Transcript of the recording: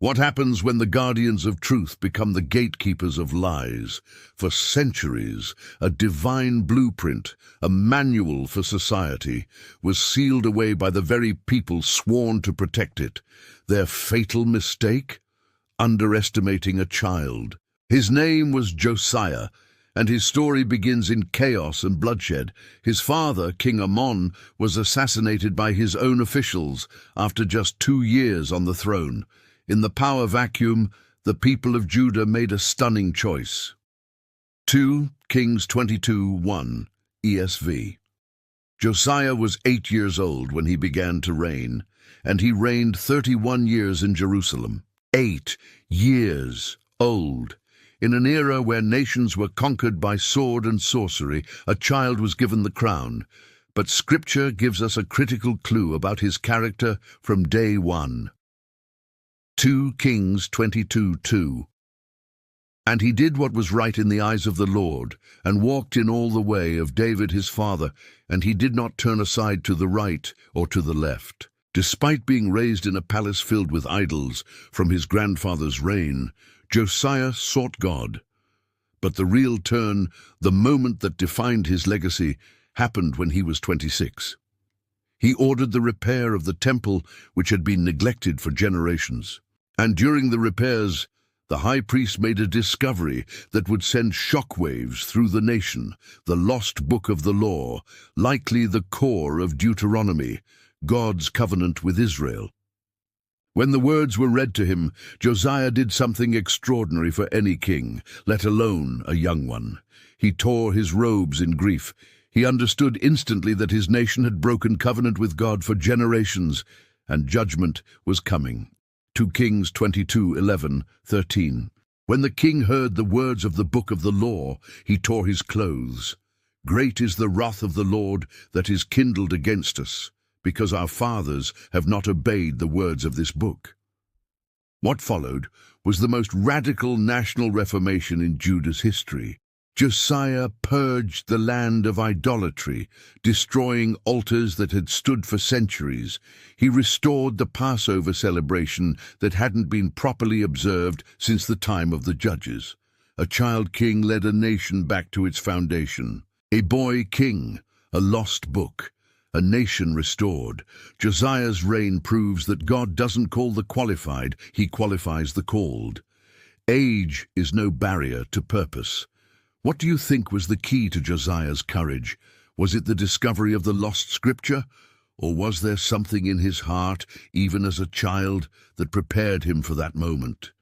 What happens when the guardians of truth become the gatekeepers of lies? For centuries, a divine blueprint, a manual for society, was sealed away by the very people sworn to protect it. Their fatal mistake? Underestimating a child. His name was Josiah, and his story begins in chaos and bloodshed. His father, King Ammon, was assassinated by his own officials after just 2 years on the throne. In the power vacuum, the people of Judah made a stunning choice. 2 Kings 22:1 ESV. Josiah was 8 years old when he began to reign, and he reigned 31 years in Jerusalem. 8 years old. In an era where nations were conquered by sword and sorcery, a child was given the crown. But Scripture gives us a critical clue about his character from day one. 2 Kings 22:2. And he did what was right in the eyes of the Lord, and walked in all the way of David his father, and he did not turn aside to the right or to the left. Despite being raised in a palace filled with idols from his grandfather's reign, Josiah sought God. But the real turn, the moment that defined his legacy, happened when he was 26. He ordered the repair of the temple, which had been neglected for generations. And during the repairs, the high priest made a discovery that would send shockwaves through the nation: the lost book of the law, likely the core of Deuteronomy, God's covenant with Israel. When the words were read to him, Josiah did something extraordinary for any king, let alone a young one. He tore his robes in grief. He understood instantly that his nation had broken covenant with God for generations, and judgment was coming. 2 Kings 22:11-13. When the king heard the words of the book of the law, he tore his clothes. Great is the wrath of the Lord that is kindled against us, because our fathers have not obeyed the words of this book. What followed was the most radical national reformation in Judah's history. Josiah purged the land of idolatry, destroying altars that had stood for centuries. He restored the Passover celebration that hadn't been properly observed since the time of the judges. A child king led a nation back to its foundation. A boy king, a lost book, a nation restored. Josiah's reign proves that God doesn't call the qualified, he qualifies the called. Age is no barrier to purpose. What do you think was the key to Josiah's courage? Was it the discovery of the lost scripture? Or was there something in his heart, even as a child, that prepared him for that moment?